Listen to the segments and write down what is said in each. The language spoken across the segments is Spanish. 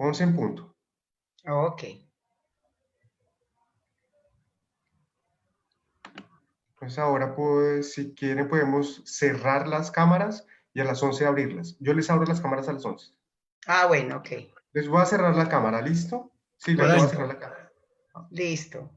11 en punto. Ok. Pues ahora, pues, si quieren, podemos cerrar las cámaras y a las 11 abrirlas. Yo les abro las cámaras a las 11. Ah, bueno, ok. Les voy a cerrar la cámara, ¿listo? Sí, les voy a cerrar Listo, la cámara. listo.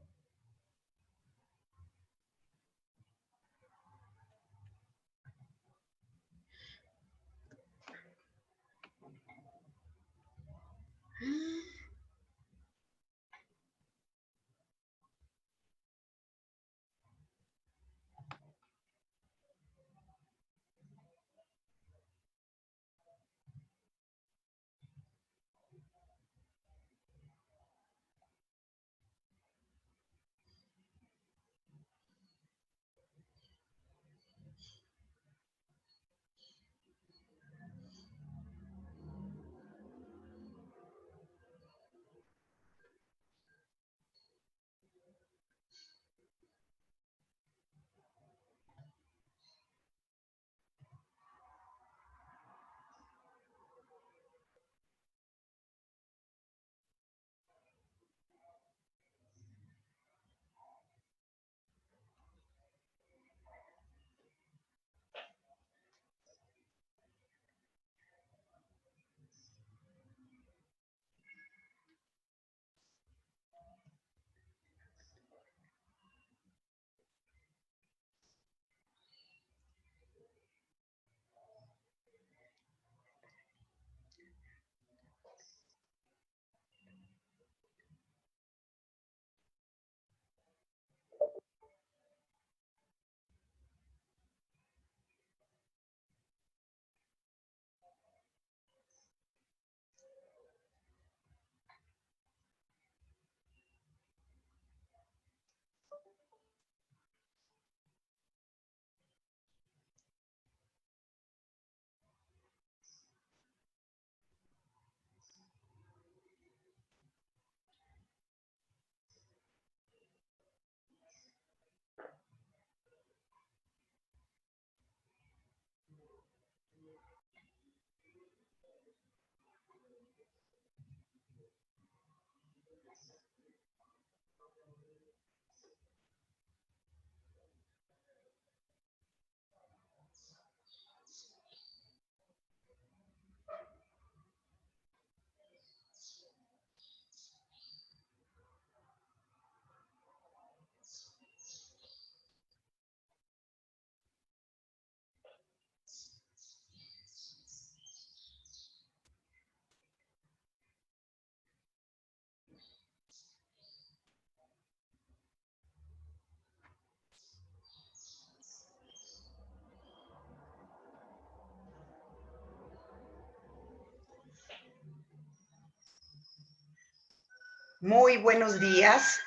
Muy buenos días.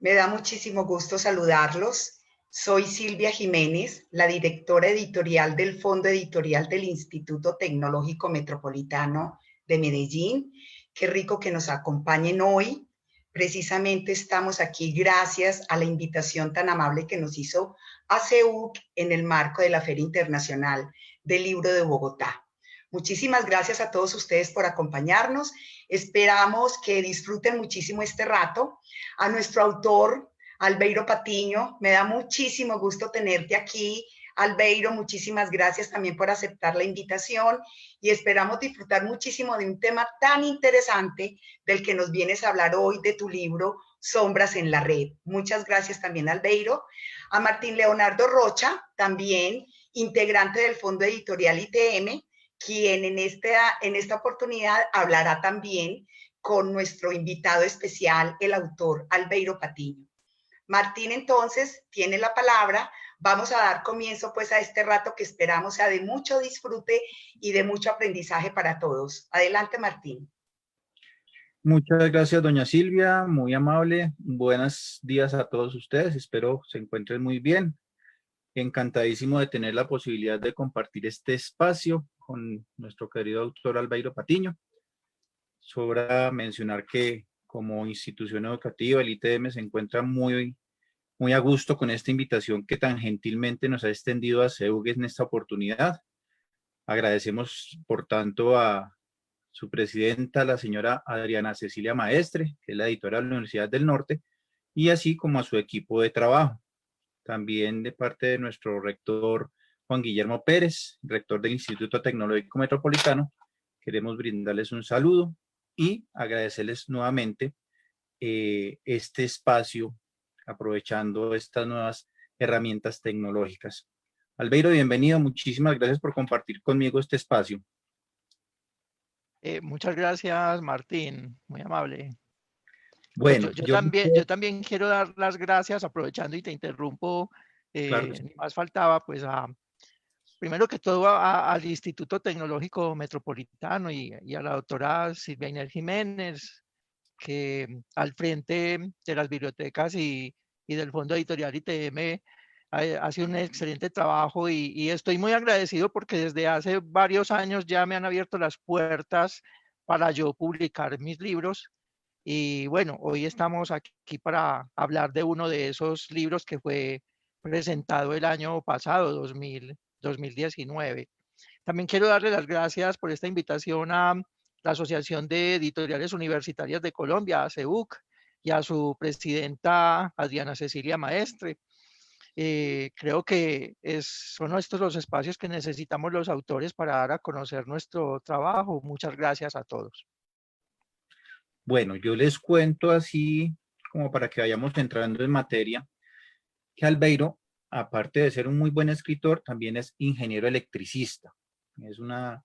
Me da muchísimo gusto saludarlos. Soy Silvia Jiménez, la directora editorial del Fondo Editorial del Instituto Tecnológico Metropolitano de Medellín. Qué rico que nos acompañen hoy. Precisamente estamos aquí gracias a la invitación tan amable que nos hizo ACEUC en el marco de la Feria Internacional del Libro de Bogotá. Muchísimas gracias a todos ustedes por acompañarnos. Esperamos que disfruten muchísimo este rato. A nuestro autor, Albeiro Patiño, me da muchísimo gusto tenerte aquí. Albeiro, muchísimas gracias también por aceptar la invitación y esperamos disfrutar muchísimo de un tema tan interesante del que nos vienes a hablar hoy, de tu libro Sombras en la Red. Muchas gracias también, Albeiro. A Martín Leonardo Rocha, también integrante del Fondo Editorial ITM, quien en esta oportunidad hablará también con nuestro invitado especial, el autor Albeiro Patiño. Martín, entonces, tiene la palabra. Vamos a dar comienzo pues a este rato que esperamos sea de mucho disfrute y de mucho aprendizaje para todos. Adelante, Martín. Muchas gracias, doña Silvia, muy amable. Buenos días a todos ustedes, espero se encuentren muy bien. Encantadísimo de tener la posibilidad de compartir este espacio con nuestro querido autor Albeiro Patiño. Sobra mencionar que como institución educativa, el ITM se encuentra muy a gusto con esta invitación que tan gentilmente nos ha extendido a CEUG en esta oportunidad. Agradecemos, por tanto, a su presidenta, la señora Adriana Cecilia Maestre, que es la editora de la Universidad del Norte, y así como a su equipo de trabajo. También de parte de nuestro rector Juan Guillermo Pérez, rector del Instituto Tecnológico Metropolitano, queremos brindarles un saludo y agradecerles nuevamente este espacio, aprovechando estas nuevas herramientas tecnológicas. Albeiro, bienvenido, muchísimas gracias por compartir conmigo este espacio. Muchas gracias, Martín, muy amable. Bueno, yo también quiero dar las gracias, aprovechando y te interrumpo, claro, ni más faltaba, pues primero que todo al Instituto Tecnológico Metropolitano y a la doctora Silvia Inés Jiménez, que al frente de las bibliotecas y del Fondo Editorial ITM hace un excelente trabajo y estoy muy agradecido porque desde hace varios años ya me han abierto las puertas para yo publicar mis libros. Y bueno, hoy estamos aquí para hablar de uno de esos libros que fue presentado el año pasado, 2019. También quiero darle las gracias por esta invitación a la Asociación de Editoriales Universitarias de Colombia, ACEUC, y a su presidenta, Adriana Cecilia Maestre. Creo que son estos los espacios que necesitamos los autores para dar a conocer nuestro trabajo. Muchas gracias a todos. Bueno, yo les cuento así como para que vayamos entrando en materia, que Albeiro, aparte de ser un muy buen escritor, también es ingeniero electricista. Es una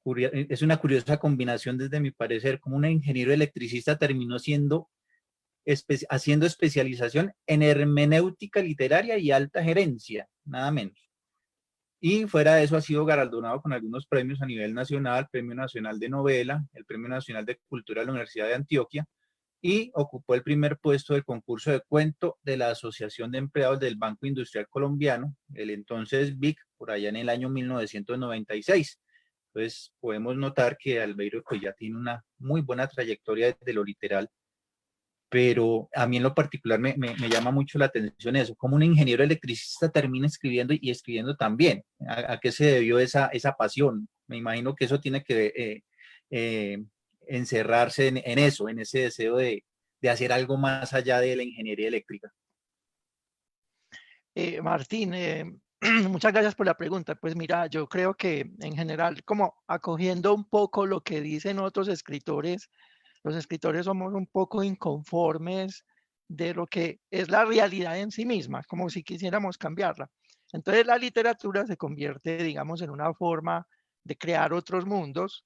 curiosa combinación desde mi parecer, como un ingeniero electricista terminó haciendo especialización en hermenéutica literaria y alta gerencia, nada menos. Y fuera de eso ha sido galardonado con algunos premios a nivel nacional, Premio Nacional de Novela, el Premio Nacional de Cultura de la Universidad de Antioquia, y ocupó el primer puesto del concurso de cuento de la Asociación de Empleados del Banco Industrial Colombiano, el entonces BIC, por allá en el año 1996. Entonces podemos notar que Albeiro pues, ya tiene una muy buena trayectoria desde lo literal, pero a mí en lo particular me llama mucho la atención eso, como un ingeniero electricista termina escribiendo y escribiendo también. ¿A qué se debió esa pasión? Me imagino que eso tiene que encerrarse en eso, en ese deseo de hacer algo más allá de la ingeniería eléctrica. Martín, muchas gracias por la pregunta. Pues mira, yo creo que en general, como acogiendo un poco lo que dicen otros escritores, los escritores somos un poco inconformes de lo que es la realidad en sí misma, como si quisiéramos cambiarla. Entonces la literatura se convierte, digamos, en una forma de crear otros mundos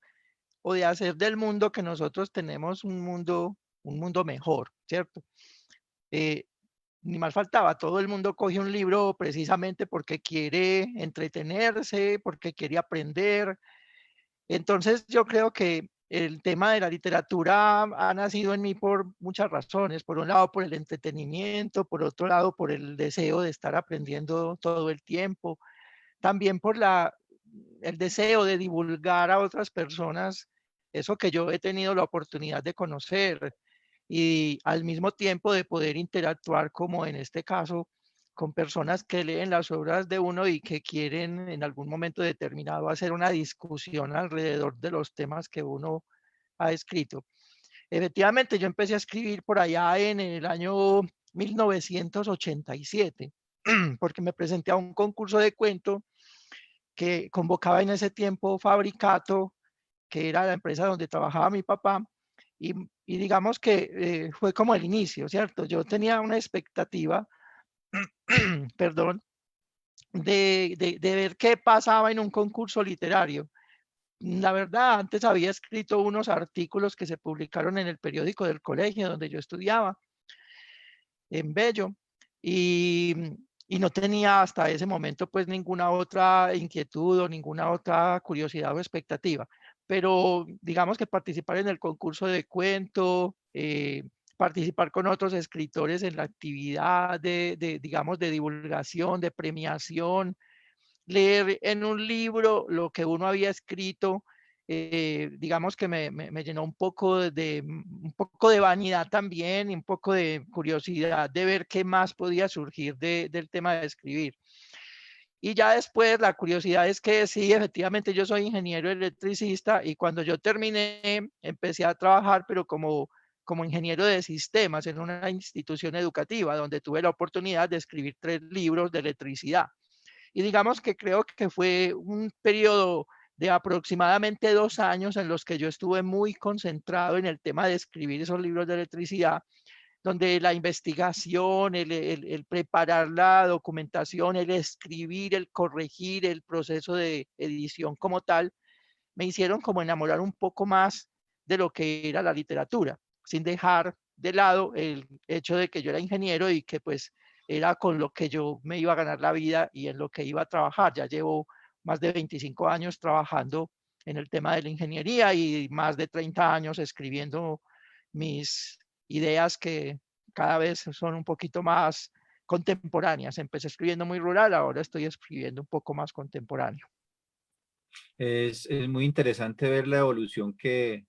o de hacer del mundo que nosotros tenemos un mundo mejor, ¿cierto? Ni más faltaba, todo el mundo coge un libro precisamente porque quiere entretenerse, porque quiere aprender. Entonces yo creo que el tema de la literatura ha nacido en mí por muchas razones. Por un lado, por el entretenimiento, por otro lado, por el deseo de estar aprendiendo todo el tiempo. También por el deseo de divulgar a otras personas eso que yo he tenido la oportunidad de conocer y al mismo tiempo de poder interactuar, como en este caso, con personas que leen las obras de uno y que quieren en algún momento determinado hacer una discusión alrededor de los temas que uno ha escrito. Efectivamente, yo empecé a escribir por allá en el año 1987, porque me presenté a un concurso de cuento que convocaba en ese tiempo Fabricato, que era la empresa donde trabajaba mi papá, y digamos que fue como el inicio, ¿cierto? Yo tenía una expectativa, perdón, de ver qué pasaba en un concurso literario. La verdad, antes había escrito unos artículos que se publicaron en el periódico del colegio donde yo estudiaba, en Bello, y no tenía hasta ese momento pues ninguna otra inquietud o ninguna otra curiosidad o expectativa. Pero digamos que participar en el concurso de cuento, participar con otros escritores en la actividad digamos, de divulgación, de premiación, leer en un libro lo que uno había escrito, digamos que me llenó un poco un poco de vanidad también y un poco de curiosidad de ver qué más podía surgir del tema de escribir. Y ya después la curiosidad es que sí, efectivamente yo soy ingeniero electricista y cuando yo terminé empecé a trabajar, pero como ingeniero de sistemas en una institución educativa donde tuve la oportunidad de escribir 3 libros de electricidad. Y digamos que creo que fue un periodo de aproximadamente 2 años en los que yo estuve muy concentrado en el tema de escribir esos libros de electricidad, donde la investigación, el preparar la documentación, el escribir, el corregir, el proceso de edición como tal, me hicieron como enamorar un poco más de lo que era la literatura, sin dejar de lado el hecho de que yo era ingeniero y que pues era con lo que yo me iba a ganar la vida y en lo que iba a trabajar. Ya llevo más de 25 años trabajando en el tema de la ingeniería y más de 30 años escribiendo mis ideas que cada vez son un poquito más contemporáneas. Empecé escribiendo muy rural, ahora estoy escribiendo un poco más contemporáneo. Es muy interesante ver la evolución que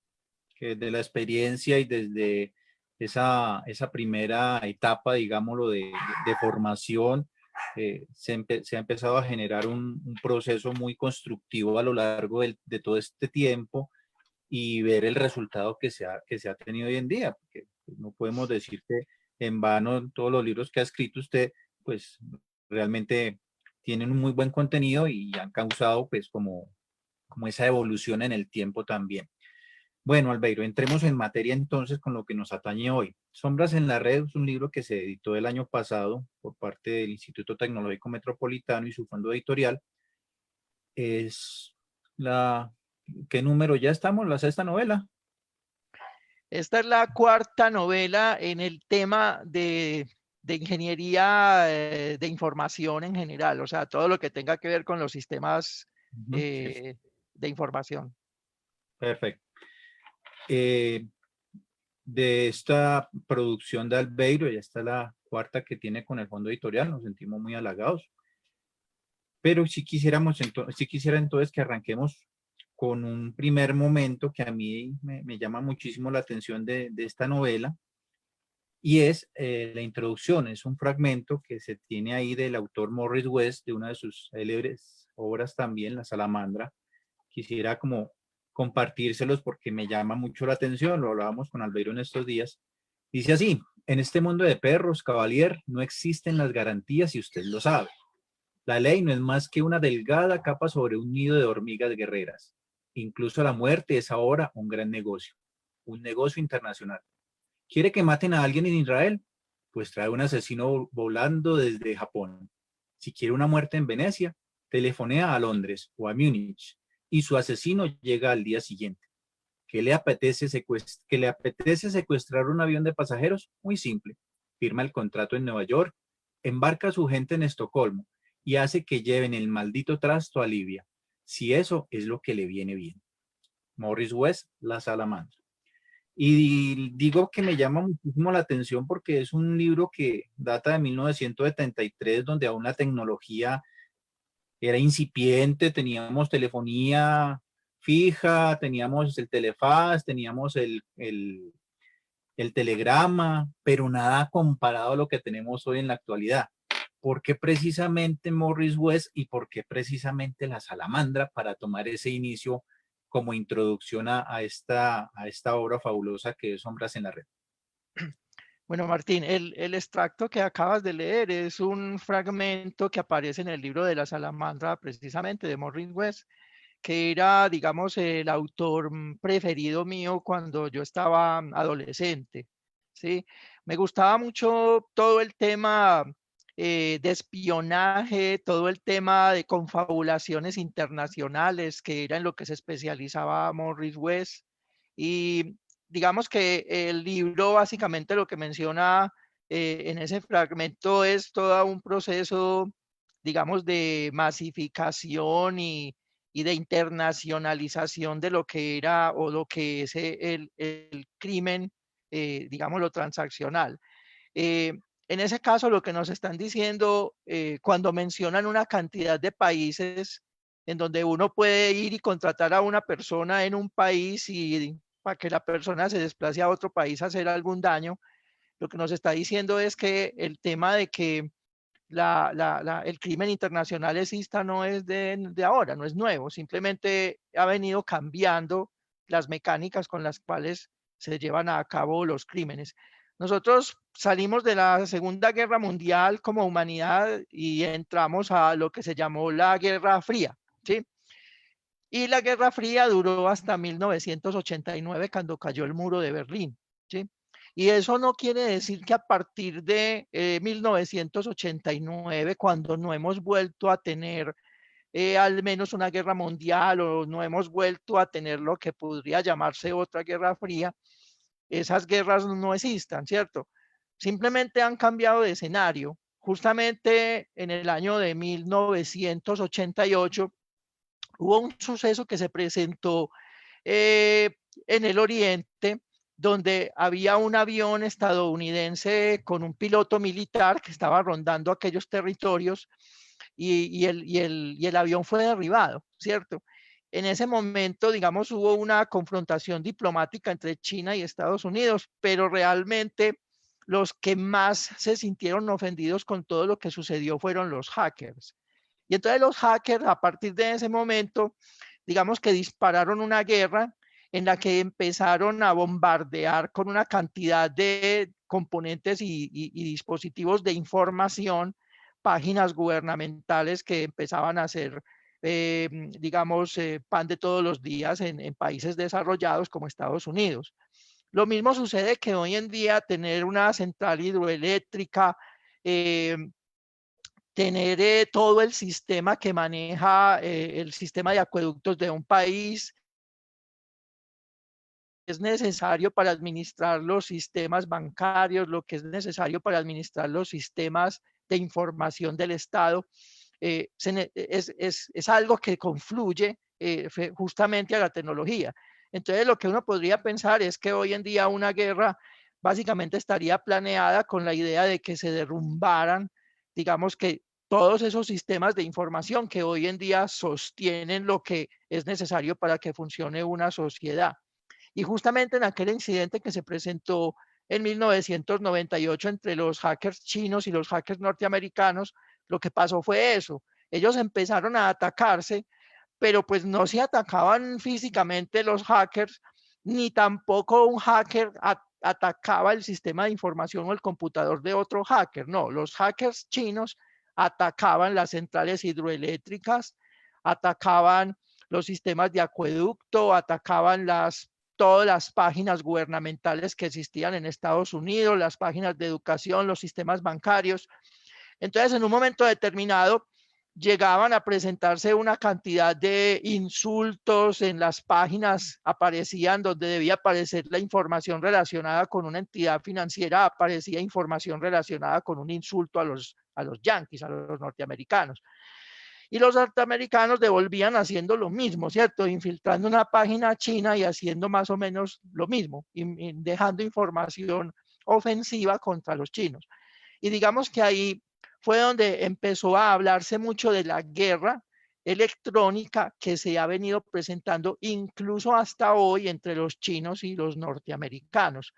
de la experiencia y desde esa primera etapa, digámoslo, de formación, se ha empezado a generar un proceso muy constructivo a lo largo de todo este tiempo y ver el resultado que se ha tenido hoy en día, porque no podemos decir que en vano todos los libros que ha escrito usted, pues realmente tienen un muy buen contenido y han causado pues como esa evolución en el tiempo también. Bueno, Albeiro, entremos en materia entonces con lo que nos atañe hoy. Sombras en la red es un libro que se editó el año pasado por parte del Instituto Tecnológico Metropolitano y su fondo editorial. Es la... ¿Qué número ya estamos? ¿La sexta novela? Esta es la 4ª novela en el tema de ingeniería de información en general, o sea, todo lo que tenga que ver con los sistemas Sí, de información. perfecto. Eh, de esta producción de Albeiro, ya está la 4ª que tiene con el fondo editorial, nos sentimos muy halagados. Pero si quisiera entonces que arranquemos con un primer momento que a mí me llama muchísimo la atención de esta novela, y es la introducción. Es un fragmento que se tiene ahí del autor Morris West, de una de sus célebres obras también, La Salamandra. Quisiera como compartírselos porque me llama mucho la atención, lo hablábamos con Albeiro en estos días. Dice así: en este mundo de perros, Cavalier, no existen las garantías y usted lo sabe. La ley no es más que una delgada capa sobre un nido de hormigas guerreras. Incluso la muerte es ahora un gran negocio, un negocio internacional. ¿Quiere que maten a alguien en Israel? Pues trae un asesino volando desde Japón. Si quiere una muerte en Venecia, telefonea a Londres o a Múnich y su asesino llega al día siguiente. ¿Qué le apetece secuestrar un avión de pasajeros? Muy simple. Firma el contrato en Nueva York, embarca a su gente en Estocolmo y hace que lleven el maldito trasto a Libia, si eso es lo que le viene bien. Morris West, La Salamandra. Y digo que me llama muchísimo la atención porque es un libro que data de 1973, donde aún la tecnología era incipiente, teníamos telefonía fija, teníamos el telefaz, teníamos el telegrama, pero nada comparado a lo que tenemos hoy en la actualidad. ¿Por qué precisamente Morris West y por qué precisamente La Salamandra para tomar ese inicio como introducción a esta obra fabulosa que es Sombras en la Red? Bueno, Martín, el extracto que acabas de leer es un fragmento que aparece en el libro de La Salamandra, precisamente de Morris West, que era, digamos, el autor preferido mío cuando yo estaba adolescente, ¿sí? Me gustaba mucho todo el tema de espionaje, todo el tema de confabulaciones internacionales, que era en lo que se especializaba Morris West. Y digamos que el libro básicamente lo que menciona en ese fragmento es todo un proceso, digamos, de masificación y de internacionalización de lo que era o lo que es el crimen, digamos, lo transaccional. En ese caso, lo que nos están diciendo cuando mencionan una cantidad de países en donde uno puede ir y contratar a una persona en un país y para que la persona se desplace a otro país a hacer algún daño, lo que nos está diciendo es que el tema de que el crimen internacional exista no es de ahora, no es nuevo, simplemente ha venido cambiando las mecánicas con las cuales se llevan a cabo los crímenes. Nosotros salimos de la Segunda Guerra Mundial como humanidad y entramos a lo que se llamó la Guerra Fría, ¿sí? Y la Guerra Fría duró hasta 1989, cuando cayó el muro de Berlín, ¿sí? Y eso no quiere decir que a partir de 1989, cuando no hemos vuelto a tener al menos una guerra mundial o no hemos vuelto a tener lo que podría llamarse otra guerra fría, esas guerras no existan, ¿cierto? Simplemente han cambiado de escenario. Justamente en el año de 1988 hubo un suceso que se presentó en el Oriente, donde había un avión estadounidense con un piloto militar que estaba rondando aquellos territorios y el avión fue derribado, ¿cierto? En ese momento, digamos, hubo una confrontación diplomática entre China y Estados Unidos, pero realmente los que más se sintieron ofendidos con todo lo que sucedió fueron los hackers. Y entonces los hackers, a partir de ese momento, digamos que dispararon una guerra en la que empezaron a bombardear con una cantidad de componentes y dispositivos de información páginas gubernamentales que empezaban a ser, digamos, pan de todos los días en países desarrollados como Estados Unidos. Lo mismo sucede que hoy en día tener una central hidroeléctrica, tener todo el sistema que maneja el sistema de acueductos de un país, es necesario para administrar los sistemas bancarios, lo que es necesario para administrar los sistemas de información del Estado, es algo que confluye justamente a la tecnología. Entonces, lo que uno podría pensar es que hoy en día una guerra básicamente estaría planeada con la idea de que se derrumbaran, digamos que todos esos sistemas de información que hoy en día sostienen lo que es necesario para que funcione una sociedad. Y justamente en aquel incidente que se presentó en 1998 entre los hackers chinos y los hackers norteamericanos, lo que pasó fue eso. Ellos empezaron a atacarse, pero pues no se atacaban físicamente los hackers, ni tampoco un hacker atacaba el sistema de información o el computador de otro hacker. No, los hackers chinos atacaban las centrales hidroeléctricas, atacaban los sistemas de acueducto, atacaban todas las páginas gubernamentales que existían en Estados Unidos, las páginas de educación, los sistemas bancarios. Entonces, en un momento determinado, llegaban a presentarse una cantidad de insultos en las páginas, aparecían donde debía aparecer la información relacionada con una entidad financiera, aparecía información relacionada con un insulto a los yanquis, a los norteamericanos. Y los norteamericanos devolvían haciendo lo mismo, ¿cierto? Infiltrando una página china y haciendo más o menos lo mismo, y dejando información ofensiva contra los chinos. Y digamos que ahí fue donde empezó a hablarse mucho de la guerra electrónica que se ha venido presentando incluso hasta hoy entre los chinos y los norteamericanos.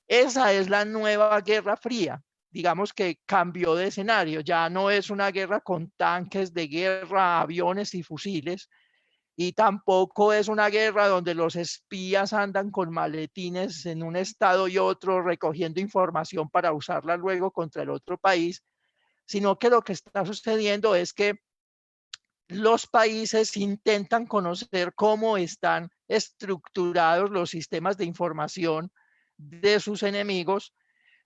Esa es la nueva Guerra Fría. Digamos que cambió de escenario, ya no es una guerra con tanques de guerra, aviones y fusiles, y tampoco es una guerra donde los espías andan con maletines en un estado y otro recogiendo información para usarla luego contra el otro país, sino que lo que está sucediendo es que los países intentan conocer cómo están estructurados los sistemas de información de sus enemigos,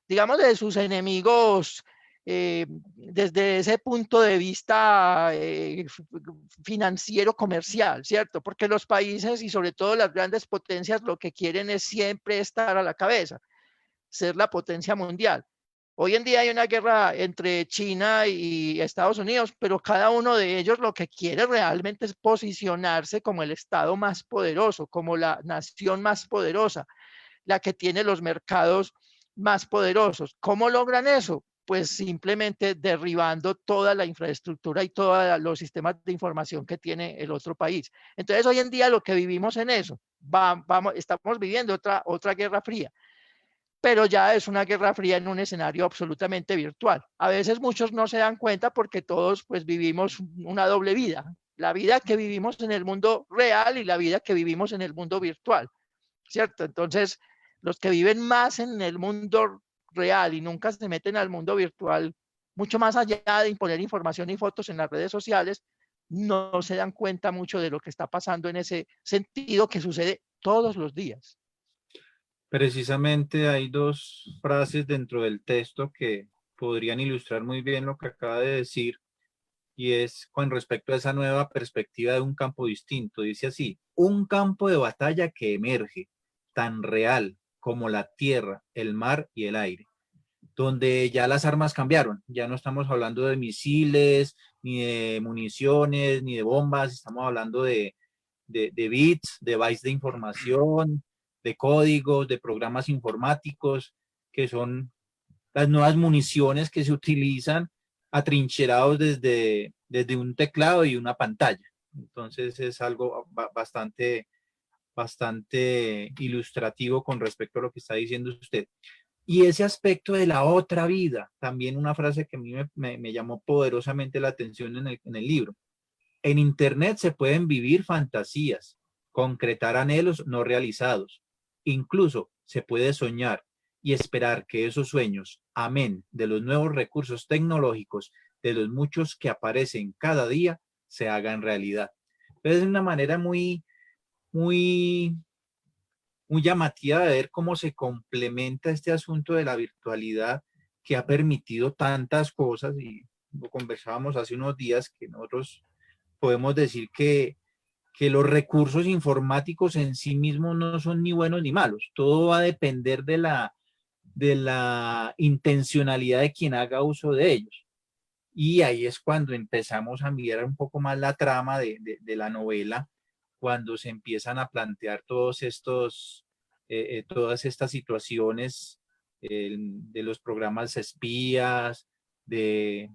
digamos de sus enemigos desde ese punto de vista financiero comercial, ¿cierto? Porque los países y sobre todo las grandes potencias lo que quieren es siempre estar a la cabeza, ser la potencia mundial. Hoy en día hay una guerra entre China y Estados Unidos, pero cada uno de ellos lo que quiere realmente es posicionarse como el estado más poderoso, como la nación más poderosa, la que tiene los mercados más poderosos. ¿Cómo logran eso? Pues simplemente derribando toda la infraestructura y todos los sistemas de información que tiene el otro país. Entonces, hoy en día lo que vivimos en eso, estamos viviendo otra guerra fría. pero ya es una guerra fría en un escenario absolutamente virtual. A veces muchos no se dan cuenta porque todos pues vivimos una doble vida, la vida que vivimos en el mundo real y la vida que vivimos en el mundo virtual, ¿cierto? Entonces, los que viven más en el mundo real y nunca se meten al mundo virtual, mucho más allá de imponer información y fotos en las redes sociales, no se dan cuenta mucho de lo que está pasando en ese sentido que sucede todos los días. Precisamente hay dos frases dentro del texto que podrían ilustrar muy bien lo que acaba de decir, y es con respecto a esa nueva perspectiva de un campo distinto. Dice así: un campo de batalla que emerge, tan real como la tierra, el mar y el aire, donde ya las armas cambiaron. Ya no estamos hablando de misiles, ni de municiones, ni de bombas, estamos hablando de bits, de bytes de información, de códigos, de programas informáticos, que son las nuevas municiones que se utilizan atrincherados desde un teclado y una pantalla. Entonces es algo bastante ilustrativo con respecto a lo que está diciendo usted. Y ese aspecto de la otra vida, también una frase que a mí me llamó poderosamente la atención en el libro. En Internet se pueden vivir fantasías, concretar anhelos no realizados. Incluso se puede soñar y esperar que esos sueños, amén de los nuevos recursos tecnológicos, de los muchos que aparecen cada día, se hagan realidad. Pero es una manera muy llamativa de ver cómo se complementa este asunto de la virtualidad, que ha permitido tantas cosas, y lo conversábamos hace unos días, que nosotros podemos decir que los recursos informáticos en sí mismos no son ni buenos ni malos. Todo va a depender de la intencionalidad de quien haga uso de ellos. Y ahí es cuando empezamos a mirar un poco más la trama de la novela, cuando se empiezan a plantear todas estas situaciones de los programas espías, de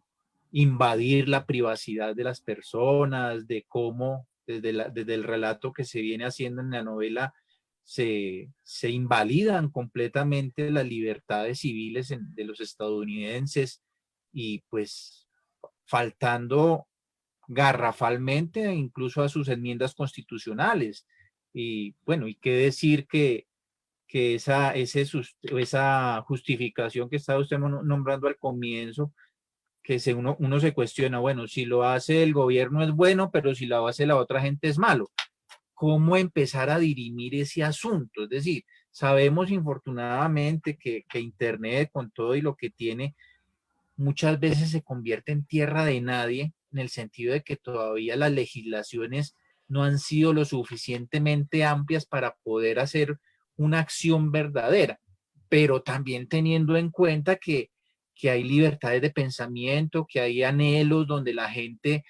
invadir la privacidad de las personas, de cómo desde el relato que se viene haciendo en la novela se invalidan completamente las libertades civiles de los estadounidenses, y pues faltando garrafalmente incluso a sus enmiendas constitucionales. Y bueno, y qué decir que esa justificación que estaba usted nombrando al comienzo, que uno se cuestiona, bueno, si lo hace el gobierno es bueno, pero si lo hace la otra gente es malo. ¿Cómo empezar a dirimir ese asunto? Es decir, sabemos infortunadamente que Internet, con todo y lo que tiene, muchas veces se convierte en tierra de nadie, en el sentido de que todavía las legislaciones no han sido lo suficientemente amplias para poder hacer una acción verdadera, pero también teniendo en cuenta que hay libertades de pensamiento, que hay anhelos donde la gente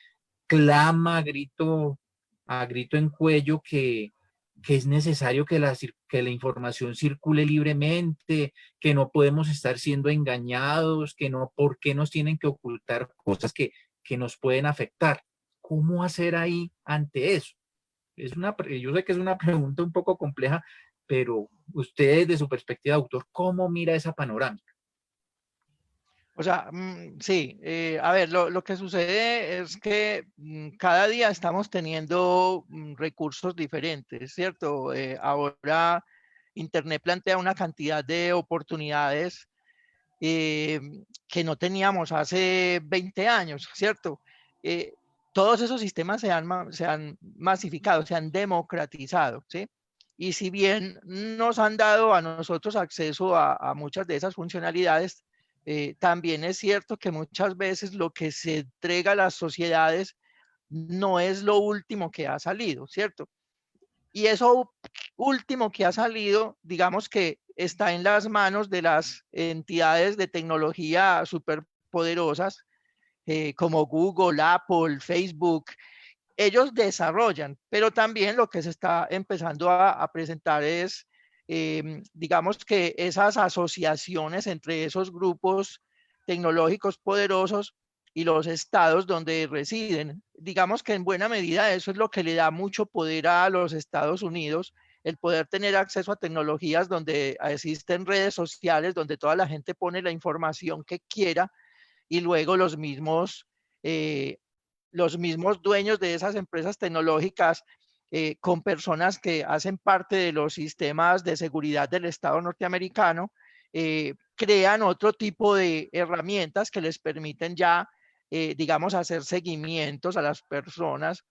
clama a grito en cuello que es necesario que la información circule libremente, que no podemos estar siendo engañados, que no, ¿por qué nos tienen que ocultar cosas que nos pueden afectar? ¿Cómo hacer ahí ante eso? Yo sé que es una pregunta un poco compleja, pero usted desde su perspectiva de autor, ¿cómo mira esa panorámica? O sea, sí, a ver, lo que sucede es que cada día estamos teniendo recursos diferentes, ¿cierto? Ahora Internet plantea una cantidad de oportunidades que no teníamos hace 20 años, ¿cierto? Eh, Todos esos sistemas se han masificado, se han democratizado, ¿sí? Y si bien nos han dado a nosotros acceso a muchas de esas funcionalidades, también es cierto que muchas veces lo que se entrega a las sociedades no es lo último que ha salido, ¿cierto? Y eso último que ha salido, digamos que está en las manos de las entidades de tecnología superpoderosas, como Google, Apple, Facebook. Ellos desarrollan, pero también lo que se está empezando a presentar es, digamos que esas asociaciones entre esos grupos tecnológicos poderosos y los estados donde residen. Digamos que en buena medida eso es lo que le da mucho poder a los Estados Unidos el poder tener acceso a tecnologías donde existen redes sociales, donde toda la gente pone la información que quiera y luego los mismos dueños de esas empresas tecnológicas con personas que hacen parte de los sistemas de seguridad del Estado norteamericano, crean otro tipo de herramientas que les permiten ya, digamos, hacer seguimientos a las personas.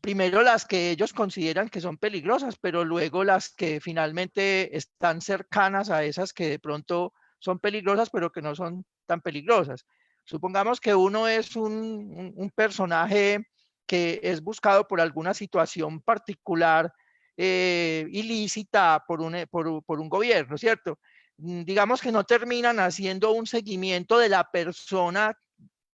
Primero las que ellos consideran que son peligrosas, pero luego las que finalmente están cercanas a esas que de pronto son peligrosas, pero que no son tan peligrosas. Supongamos que uno es un personaje que es buscado por alguna situación particular ilícita por un gobierno, ¿cierto? Digamos que no terminan haciendo un seguimiento de la persona,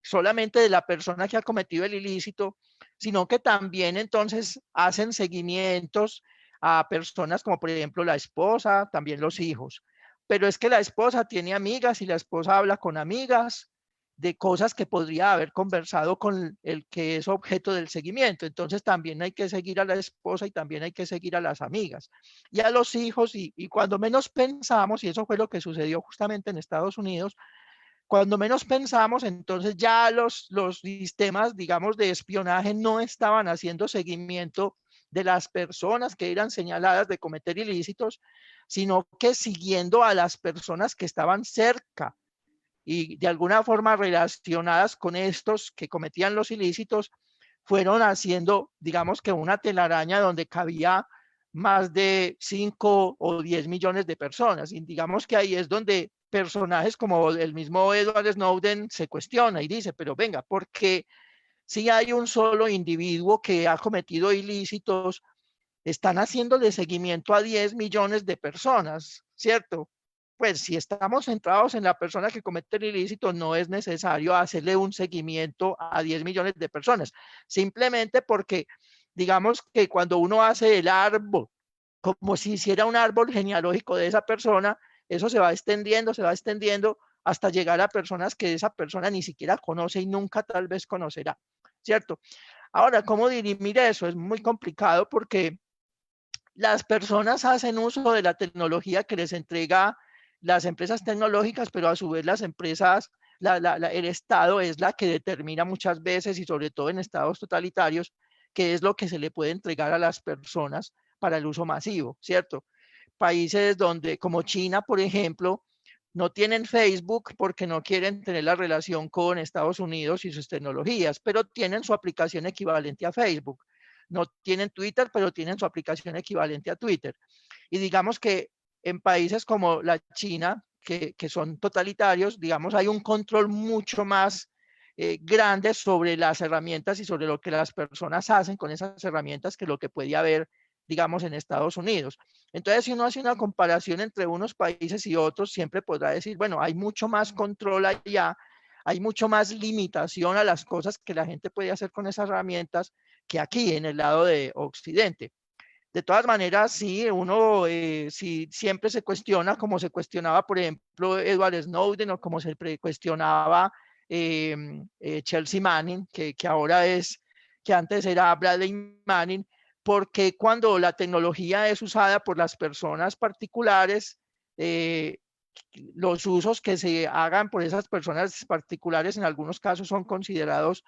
solamente de la persona que ha cometido el ilícito, sino que también entonces hacen seguimientos a personas como por ejemplo la esposa, también los hijos. Pero es que la esposa tiene amigas y la esposa habla con amigas de cosas que podría haber conversado con el que es objeto del seguimiento. Entonces también hay que seguir a la esposa y también hay que seguir a las amigas y a los hijos. Y cuando menos pensamos, y eso fue lo que sucedió justamente en Estados Unidos, cuando menos pensamos, entonces ya los sistemas, digamos, de espionaje no estaban haciendo seguimiento de las personas que eran señaladas de cometer ilícitos, sino que siguiendo a las personas que estaban cerca y de alguna forma relacionadas con estos que cometían los ilícitos, fueron haciendo, digamos que una telaraña donde cabía más de 5 o 10 millones de personas. Y digamos que ahí es donde personajes como el mismo Edward Snowden se cuestiona y dice, pero venga, ¿por qué si hay un solo individuo que ha cometido ilícitos, están haciéndole seguimiento a 10 millones de personas, ¿cierto? Pues si estamos centrados en la persona que comete el ilícito, no es necesario hacerle un seguimiento a 10 millones de personas, simplemente porque digamos que cuando uno hace el árbol, como si hiciera un árbol genealógico de esa persona, eso se va extendiendo hasta llegar a personas que esa persona ni siquiera conoce y nunca tal vez conocerá, ¿cierto? Ahora, ¿cómo dirimir eso? Es muy complicado porque las personas hacen uso de la tecnología que les entrega las empresas tecnológicas, pero a su vez las empresas, el Estado es la que determina muchas veces y sobre todo en estados totalitarios, qué es lo que se le puede entregar a las personas para el uso masivo, ¿cierto? Países donde, como China, por ejemplo, no tienen Facebook porque no quieren tener la relación con Estados Unidos y sus tecnologías, pero tienen su aplicación equivalente a Facebook. No tienen Twitter, pero tienen su aplicación equivalente a Twitter. Y digamos que en países como la China, que son totalitarios, digamos, hay un control mucho más grande sobre las herramientas y sobre lo que las personas hacen con esas herramientas que lo que puede haber, digamos, en Estados Unidos. Entonces, si uno hace una comparación entre unos países y otros, siempre podrá decir, bueno, hay mucho más control allá, hay mucho más limitación a las cosas que la gente puede hacer con esas herramientas que aquí en el lado de Occidente. De todas maneras, sí, uno sí, siempre se cuestiona, como se cuestionaba, por ejemplo, Edward Snowden o como se cuestionaba Chelsea Manning, que ahora es, que antes era Bradley Manning, porque cuando la tecnología es usada por las personas particulares, los usos que se hagan por esas personas particulares en algunos casos son considerados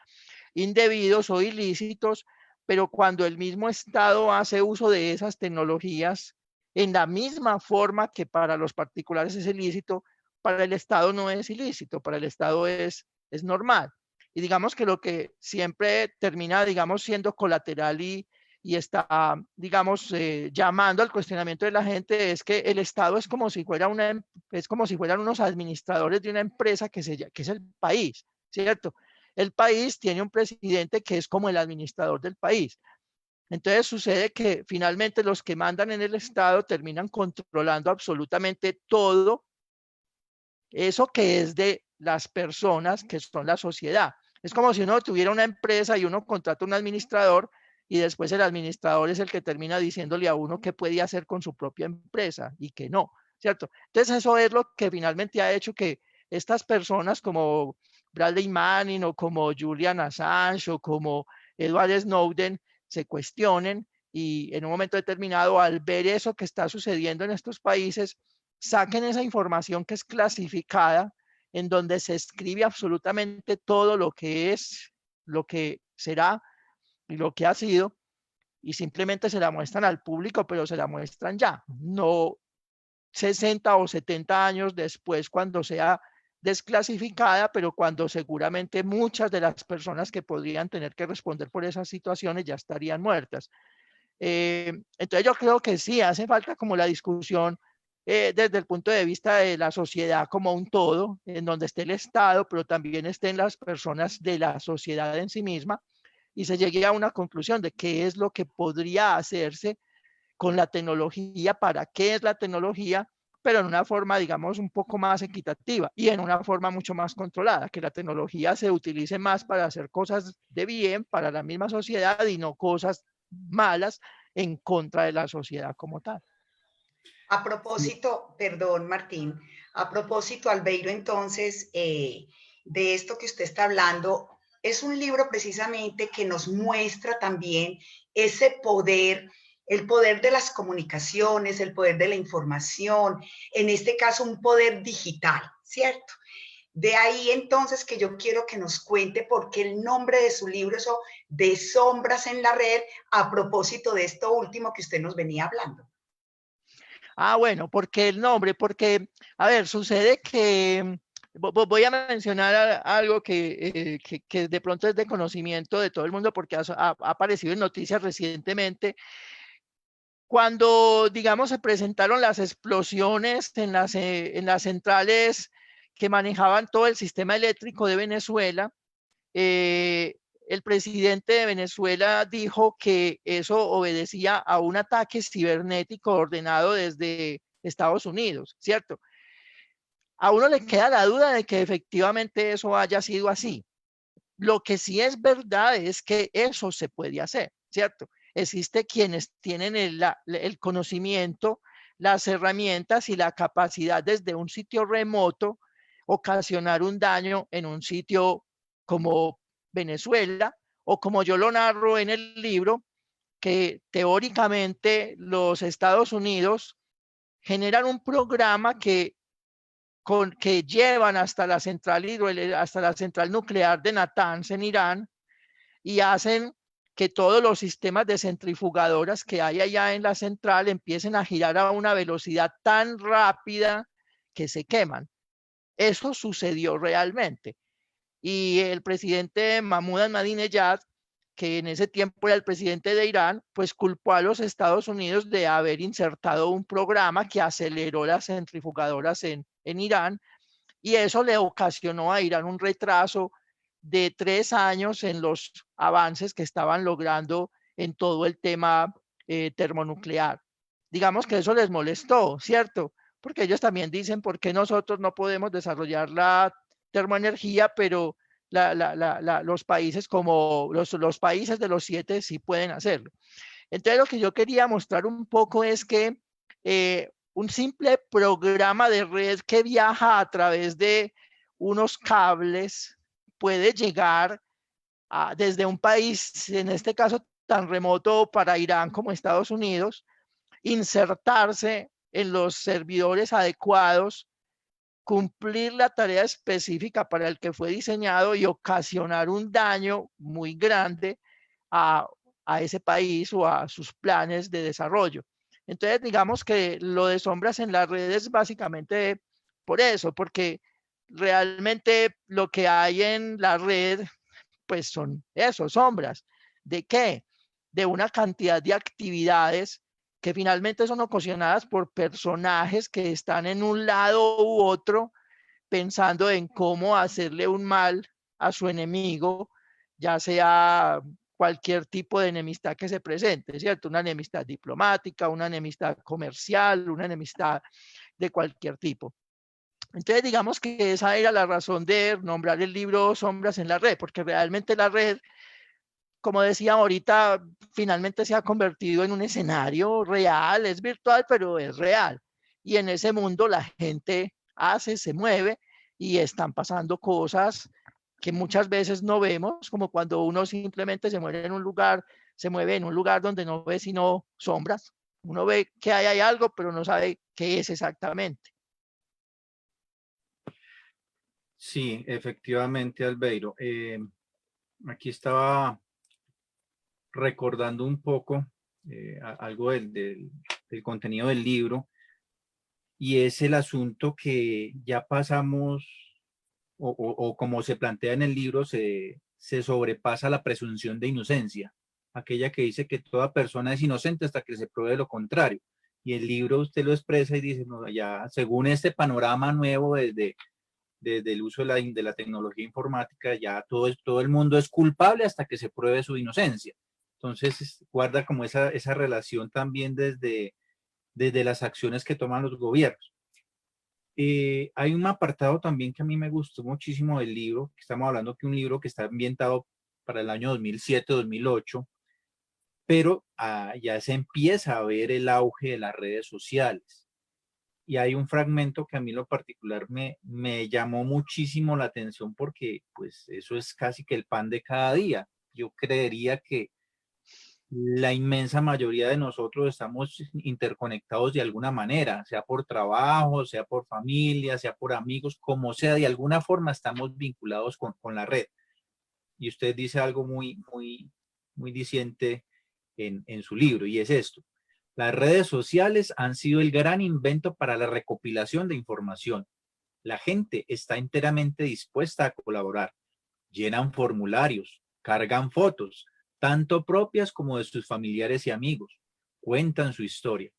indebidos o ilícitos, pero cuando el mismo Estado hace uso de esas tecnologías en la misma forma que para los particulares es ilícito, para el Estado no es ilícito, para el Estado es normal. Y digamos que lo que siempre termina, digamos, siendo colateral y está, digamos, llamando al cuestionamiento de la gente es que el Estado es como si fuera es como si fueran unos administradores de una empresa que es el país, ¿cierto? El país tiene un presidente que es como el administrador del país. Entonces sucede que finalmente los que mandan en el Estado terminan controlando absolutamente todo eso que es de las personas que son la sociedad. Es como si uno tuviera una empresa y uno contrata un administrador y después el administrador es el que termina diciéndole a uno qué puede hacer con su propia empresa y qué no, ¿cierto? Entonces eso es lo que finalmente ha hecho que estas personas como Bradley Manning o como Julian Assange o como Edward Snowden se cuestionen y en un momento determinado, al ver eso que está sucediendo en estos países, saquen esa información que es clasificada, en donde se escribe absolutamente todo lo que es, lo que será y lo que ha sido, y simplemente se la muestran al público, pero se la muestran ya, no 60 o 70 años después, cuando sea desclasificada, pero cuando seguramente muchas de las personas que podrían tener que responder por esas situaciones ya estarían muertas. Entonces yo creo que sí, hace falta como la discusión desde el punto de vista de la sociedad como un todo, en donde esté el Estado, pero también estén las personas de la sociedad en sí misma, y se llegue a una conclusión de qué es lo que podría hacerse con la tecnología, para qué es la tecnología, pero en una forma, digamos, un poco más equitativa y en una forma mucho más controlada, que la tecnología se utilice más para hacer cosas de bien para la misma sociedad y no cosas malas en contra de la sociedad como tal. A propósito, perdón, Martín, a propósito, Albeiro, entonces, de esto que usted está hablando, es un libro precisamente que nos muestra también ese poder, el poder de las comunicaciones, el poder de la información, en este caso un poder digital, ¿cierto? De ahí entonces que yo quiero que nos cuente por qué el nombre de su libro es De sombras en la red, a propósito de esto último que usted nos venía hablando. Ah, bueno, porque el nombre, porque, a ver, sucede que voy a mencionar algo que de pronto es de conocimiento de todo el mundo porque ha aparecido en noticias recientemente. Cuando, digamos, se presentaron las explosiones en las centrales que manejaban todo el sistema eléctrico de Venezuela, eh, el presidente de Venezuela dijo que eso obedecía a un ataque cibernético ordenado desde Estados Unidos, ¿cierto? A uno le queda la duda de que efectivamente eso haya sido así. Lo que sí es verdad es que eso se puede hacer, ¿cierto? Existe quienes tienen el conocimiento, las herramientas y la capacidad desde un sitio remoto ocasionar un daño en un sitio como Venezuela o como yo lo narro en el libro, que teóricamente los Estados Unidos generan un programa que llevan hasta la central nuclear de Natanz en Irán y hacen que todos los sistemas de centrifugadoras que hay allá en la central empiecen a girar a una velocidad tan rápida que se queman. Eso sucedió realmente. Y el presidente Mahmoud Ahmadinejad, que en ese tiempo era el presidente de Irán, pues culpó a los Estados Unidos de haber insertado un programa que aceleró las centrifugadoras en Irán, y eso le ocasionó a Irán un retraso de 3 años en los avances que estaban logrando en todo el tema termonuclear. Digamos que eso les molestó, ¿cierto? Porque ellos también dicen, ¿por qué nosotros no podemos desarrollar la termoenergía, pero los países como los países de los 7 sí pueden hacerlo? Entonces lo que yo quería mostrar un poco es que un simple programa de red que viaja a través de unos cables puede llegar desde un país, en este caso tan remoto para Irán como Estados Unidos, insertarse en los servidores adecuados, cumplir la tarea específica para el que fue diseñado y ocasionar un daño muy grande a, a ese país o a sus planes de desarrollo. Entonces, digamos que lo de sombras en las redes es básicamente por eso, porque realmente lo que hay en la red, pues son eso, sombras. ¿De qué? De una cantidad de actividades que finalmente son ocasionadas por personajes que están en un lado u otro pensando en cómo hacerle un mal a su enemigo, ya sea cualquier tipo de enemistad que se presente, ¿cierto? Una enemistad diplomática, una enemistad comercial, una enemistad de cualquier tipo. Entonces, digamos que esa era la razón de nombrar el libro Sombras en la Red, porque realmente la red, como decía ahorita, finalmente se ha convertido en un escenario real, es virtual, pero es real. Y en ese mundo la gente hace, se mueve y están pasando cosas que muchas veces no vemos, como cuando uno simplemente se muere en un lugar se mueve en un lugar donde no ve sino sombras. Uno ve que hay algo, pero no sabe qué es exactamente. Sí, efectivamente, Albeiro. Aquí estaba recordando un poco algo del contenido del libro, y es el asunto que ya pasamos, o como se plantea en el libro, se sobrepasa la presunción de inocencia, aquella que dice que toda persona es inocente hasta que se pruebe lo contrario. Y el libro usted lo expresa y dice, no, ya según este panorama nuevo desde el uso de la tecnología informática, ya todo el mundo es culpable hasta que se pruebe su inocencia. Entonces, guarda como esa relación también desde las acciones que toman los gobiernos. Hay un apartado también que a mí me gustó muchísimo del libro, que estamos hablando que un libro que está ambientado para el año 2007-2008, pero ya se empieza a ver el auge de las redes sociales. Y hay un fragmento que a mí en lo particular me llamó muchísimo la atención, porque pues eso es casi que el pan de cada día. Yo creería que la inmensa mayoría de nosotros estamos interconectados de alguna manera, sea por trabajo, sea por familia, sea por amigos, como sea, de alguna forma estamos vinculados con la red. Y usted dice algo muy diciente en su libro, y es esto: las redes sociales han sido el gran invento para la recopilación de información. La gente está enteramente dispuesta a colaborar. Llenan formularios, cargan fotos, tanto propias como de sus familiares y amigos. Cuentan su historia.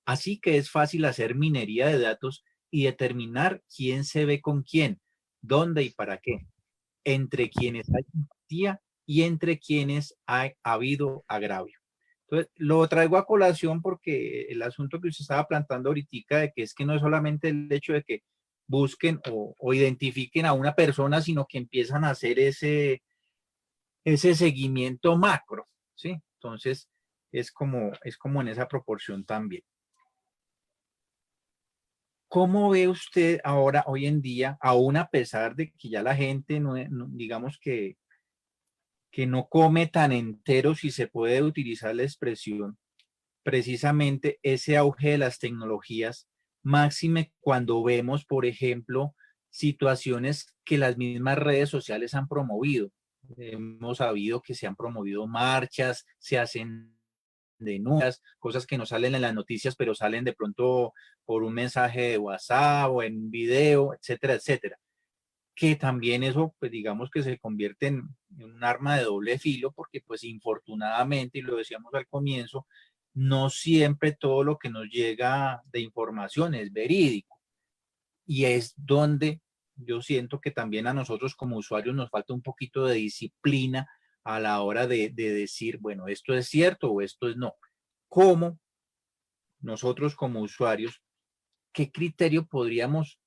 Así que es fácil hacer minería de datos y determinar quién se ve con quién, dónde y para qué, entre quienes hay empatía y entre quienes ha habido agravio. Entonces, lo traigo a colación porque el asunto que usted estaba plantando ahorita, de que es que no es solamente el hecho de que busquen o identifiquen a una persona, sino que empiezan a hacer ese seguimiento macro, ¿sí? Entonces, es como en esa proporción también. ¿Cómo ve usted ahora, hoy en día, aún a pesar de que ya la gente, digamos que no come tan entero, si se puede utilizar la expresión, precisamente ese auge de las tecnologías, máxime cuando vemos, por ejemplo, situaciones que las mismas redes sociales han promovido? Hemos sabido que se han promovido marchas, se hacen denuncias, cosas que no salen en las noticias, pero salen de pronto por un mensaje de WhatsApp o en video, etcétera, etcétera. Que también eso, pues digamos que se convierte en un arma de doble filo, porque pues infortunadamente, y lo decíamos al comienzo, no siempre todo lo que nos llega de información es verídico. Y es donde yo siento que también a nosotros como usuarios nos falta un poquito de disciplina a la hora de decir, bueno, esto es cierto o esto es no. ¿Cómo nosotros como usuarios, qué criterio podríamos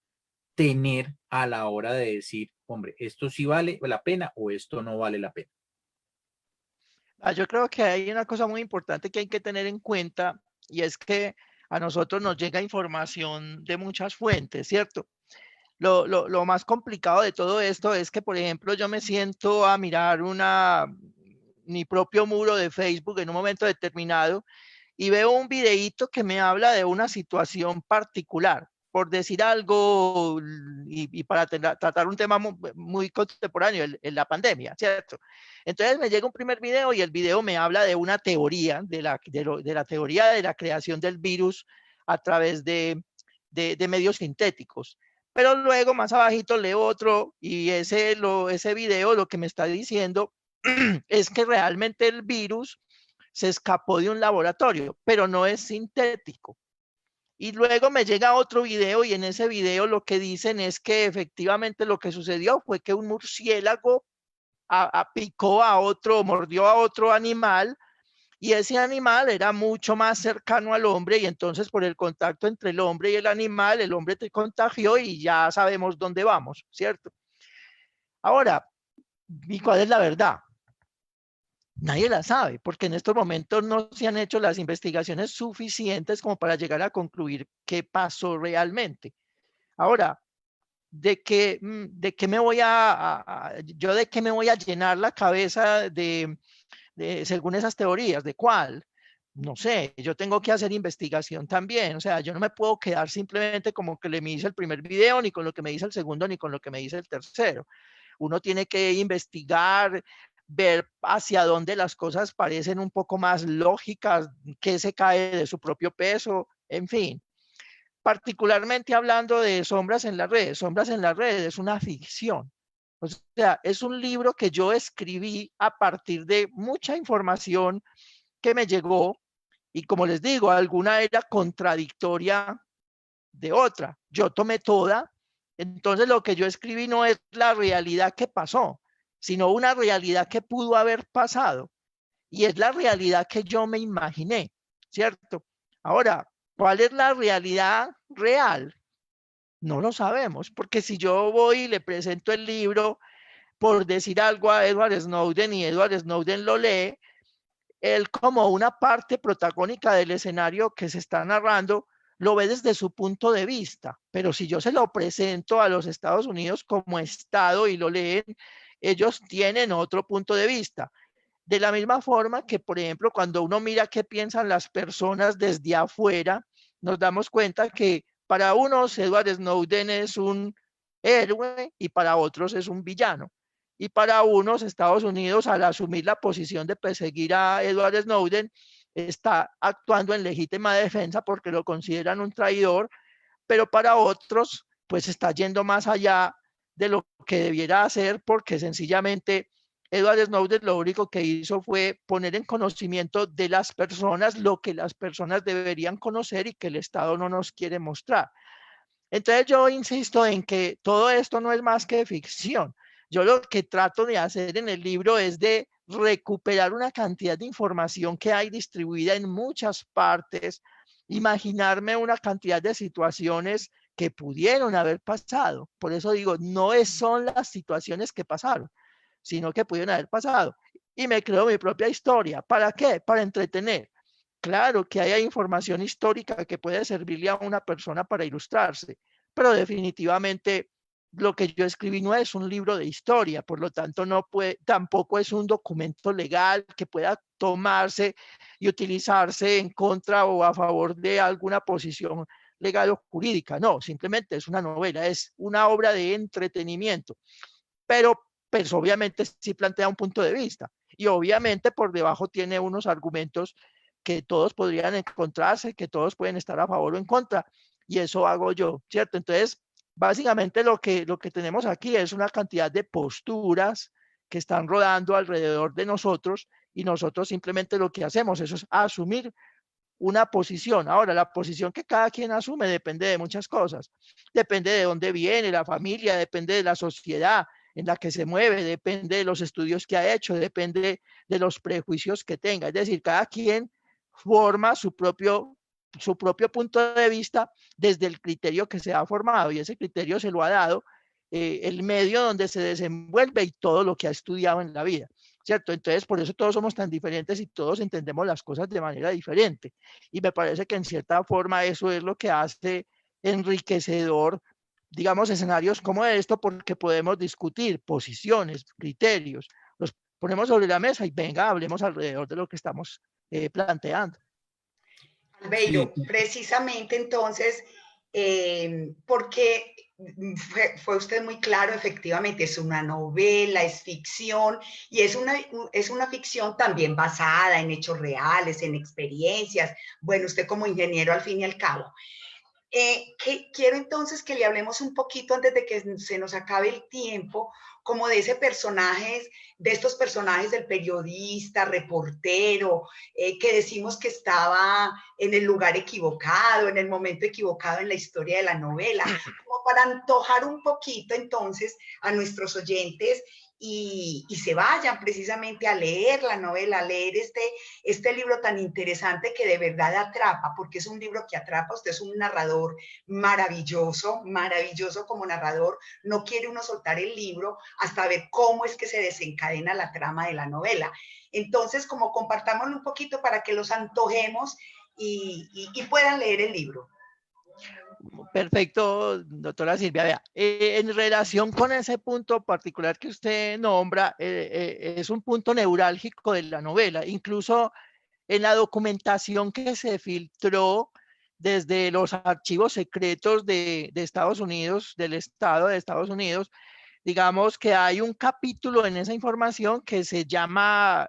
tener a la hora de decir, hombre, esto sí vale la pena o esto no vale la pena? Yo creo que hay una cosa muy importante que hay que tener en cuenta, y es que a nosotros nos llega información de muchas fuentes, ¿cierto? Lo más complicado de todo esto es que, por ejemplo, yo me siento a mirar mi propio muro de Facebook en un momento determinado y veo un videíto que me habla de una situación particular, por decir algo, y para tratar un tema muy contemporáneo, la pandemia, ¿cierto? Entonces me llega un primer video y el video me habla de una teoría, de la teoría de la creación del virus a través de medios sintéticos. Pero luego más abajito leo otro y ese video lo que me está diciendo es que realmente el virus se escapó de un laboratorio, pero no es sintético. Y luego me llega otro video y en ese video lo que dicen es que efectivamente lo que sucedió fue que un murciélago picó a otro, mordió a otro animal, y ese animal era mucho más cercano al hombre, y entonces por el contacto entre el hombre y el hombre te contagió y ya sabemos dónde vamos, ¿cierto? Ahora, ¿y cuál es la verdad? Nadie la sabe, porque en estos momentos no se han hecho las investigaciones suficientes como para llegar a concluir qué pasó realmente. Ahora, ¿de qué me voy yo de qué me voy a llenar la cabeza según esas teorías. ¿De cuál? No sé, yo tengo que hacer investigación también. O sea, yo no me puedo quedar simplemente como que me dice el primer video, ni con lo que me dice el segundo, ni con lo que me dice el tercero. Uno tiene que investigar, ver hacia dónde las cosas parecen un poco más lógicas, qué se cae de su propio peso, en fin. Particularmente hablando de Sombras en la Red. Sombras en la Red es una ficción. O sea, es un libro que yo escribí a partir de mucha información que me llegó y, como les digo, alguna era contradictoria de otra. Yo tomé toda, entonces lo que yo escribí no es la realidad que pasó, sino una realidad que pudo haber pasado, y es la realidad que yo me imaginé, ¿cierto? Ahora, ¿cuál es la realidad real? No lo sabemos, porque si yo voy y le presento el libro, por decir algo, a Edward Snowden, y Edward Snowden lo lee, él, como una parte protagónica del escenario que se está narrando, lo ve desde su punto de vista. Pero si yo se lo presento a los Estados Unidos como Estado y lo leen, ellos tienen otro punto de vista. De la misma forma que, por ejemplo, cuando uno mira qué piensan las personas desde afuera, nos damos cuenta que para unos Edward Snowden es un héroe y para otros es un villano. Y para unos, Estados Unidos, al asumir la posición de perseguir a Edward Snowden, está actuando en legítima defensa porque lo consideran un traidor, pero para otros, pues está yendo más allá de lo que debiera hacer, porque sencillamente Edward Snowden lo único que hizo fue poner en conocimiento de las personas lo que las personas deberían conocer y que el Estado no nos quiere mostrar. Entonces yo insisto en que todo esto no es más que ficción. Yo lo que trato de hacer en el libro es de recuperar una cantidad de información que hay distribuida en muchas partes, imaginarme una cantidad de situaciones que pudieron haber pasado. Por eso digo, no son las situaciones que pasaron, sino que pudieron haber pasado. Y me creo mi propia historia. ¿Para qué? Para entretener. Claro que hay información histórica que puede servirle a una persona para ilustrarse, pero definitivamente lo que yo escribí no es un libro de historia, por lo tanto no puede, tampoco es un documento legal que pueda tomarse y utilizarse en contra o a favor de alguna posición legal o jurídica. No, simplemente es una novela, es una obra de entretenimiento, pero pues obviamente sí plantea un punto de vista y obviamente por debajo tiene unos argumentos que todos podrían encontrarse, que todos pueden estar a favor o en contra, y eso hago yo, ¿cierto? Entonces, básicamente lo que tenemos aquí es una cantidad de posturas que están rodando alrededor de nosotros, y nosotros simplemente lo que hacemos es asumir una posición. Ahora, la posición que cada quien asume depende de muchas cosas. Depende de dónde viene la familia, depende de la sociedad en la que se mueve, depende de los estudios que ha hecho, depende de los prejuicios que tenga. Es decir, cada quien forma su propio punto de vista desde el criterio que se ha formado, y ese criterio se lo ha dado el medio donde se desenvuelve y todo lo que ha estudiado en la vida, ¿cierto? Entonces, por eso todos somos tan diferentes y todos entendemos las cosas de manera diferente. Y me parece que en cierta forma eso es lo que hace enriquecedor, digamos, escenarios como esto, porque podemos discutir posiciones, criterios, los ponemos sobre la mesa y venga, hablemos alrededor de lo que estamos planteando. Albeiro, Sí, precisamente entonces, porque fue usted muy claro, efectivamente, es una novela, es ficción, y es una ficción también basada en hechos reales, en experiencias. Bueno, usted como ingeniero al fin y al cabo. Quiero entonces que le hablemos un poquito antes de que se nos acabe el tiempo, como de ese personaje, de estos personajes del periodista, reportero, que decimos que estaba en el lugar equivocado, en el momento equivocado en la historia de la novela, como para antojar un poquito entonces a nuestros oyentes y se vayan precisamente a leer la novela, a leer este libro tan interesante que de verdad atrapa, porque es un libro que atrapa. Usted es un narrador maravilloso, maravilloso como narrador. No quiere uno soltar el libro hasta ver cómo es que se desencadena la trama de la novela. Entonces, como compartámoslo un poquito para que los antojemos y puedan leer el libro. Perfecto, doctora Silvia. Vea, en relación con ese punto particular que usted nombra, es un punto neurálgico de la novela. Incluso en la documentación que se filtró desde los archivos secretos de Estados Unidos, del Estado de Estados Unidos, digamos que hay un capítulo en esa información que se llama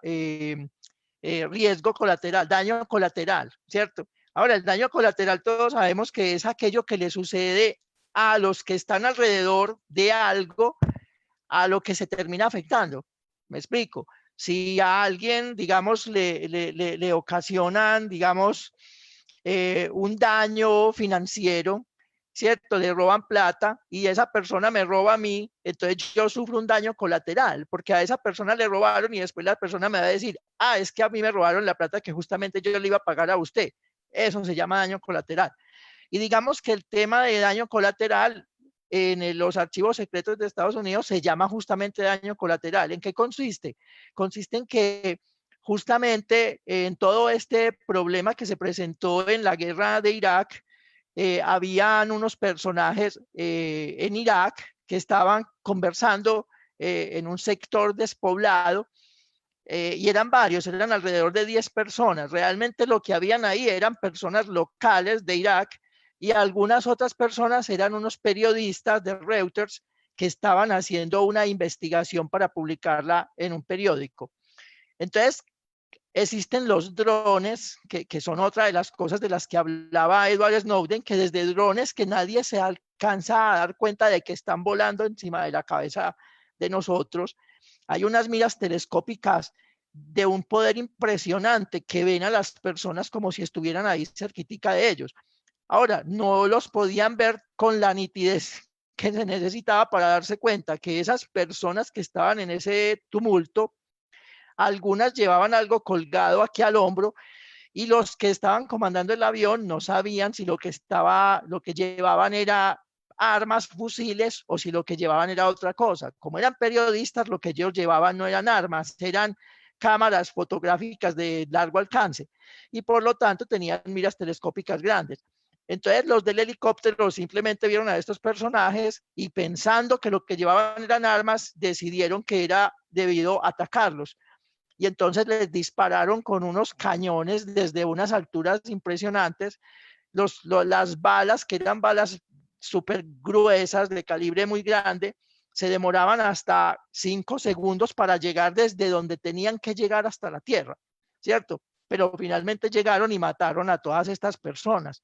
riesgo colateral, daño colateral, ¿cierto? Ahora, el daño colateral todos sabemos que es aquello que le sucede a los que están alrededor de algo a lo que se termina afectando. Me explico. Si a alguien, digamos, le ocasionan, digamos, un daño financiero, ¿cierto? Le roban plata y esa persona me roba a mí, entonces yo sufro un daño colateral, porque a esa persona le robaron y después la persona me va a decir, ah, es que a mí me robaron la plata que justamente yo le iba a pagar a usted. Eso se llama daño colateral. Y digamos que el tema de daño colateral en los archivos secretos de Estados Unidos se llama justamente daño colateral. ¿En qué consiste? Consiste en que justamente en todo este problema que se presentó en la guerra de Irak, habían unos personajes en Irak que estaban conversando en un sector despoblado y eran varios, eran alrededor de 10 personas. Realmente lo que habían ahí eran personas locales de Irak y algunas otras personas eran unos periodistas de Reuters que estaban haciendo una investigación para publicarla en un periódico. Entonces, existen los drones, que son otra de las cosas de las que hablaba Edward Snowden, que desde drones que nadie se alcanza a dar cuenta de que están volando encima de la cabeza de nosotros, hay unas miras telescópicas de un poder impresionante que ven a las personas como si estuvieran ahí cerquitica de ellos. Ahora, no los podían ver con la nitidez que se necesitaba para darse cuenta que esas personas que estaban en ese tumulto, algunas llevaban algo colgado aquí al hombro y los que estaban comandando el avión no sabían si lo que llevaban era armas, fusiles o si lo que llevaban era otra cosa. Como eran periodistas, lo que ellos llevaban no eran armas, eran cámaras fotográficas de largo alcance y por lo tanto tenían miras telescópicas grandes. Entonces los del helicóptero simplemente vieron a estos personajes y pensando que lo que llevaban eran armas, decidieron que era debido a atacarlos. Y entonces les dispararon con unos cañones desde unas alturas impresionantes. Las balas, que eran balas súper gruesas, de calibre muy grande, se demoraban hasta 5 segundos para llegar desde donde tenían que llegar hasta la tierra, ¿cierto? Pero finalmente llegaron y mataron a todas estas personas.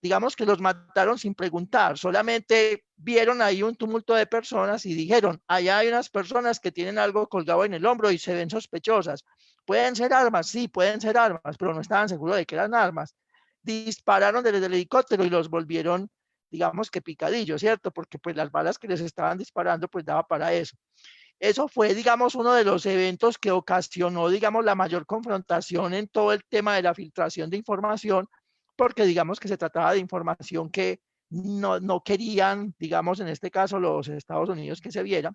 Digamos que los mataron sin preguntar, solamente vieron ahí un tumulto de personas y dijeron, allá hay unas personas que tienen algo colgado en el hombro y se ven sospechosas. ¿Pueden ser armas? Sí, pueden ser armas, pero no estaban seguros de que eran armas. Dispararon desde el helicóptero y los volvieron, digamos que picadillos, ¿cierto? Porque pues las balas que les estaban disparando pues daba para eso. Eso fue, digamos, uno de los eventos que ocasionó, digamos, la mayor confrontación en todo el tema de la filtración de información, porque digamos que se trataba de información que no querían, digamos, en este caso los Estados Unidos que se viera.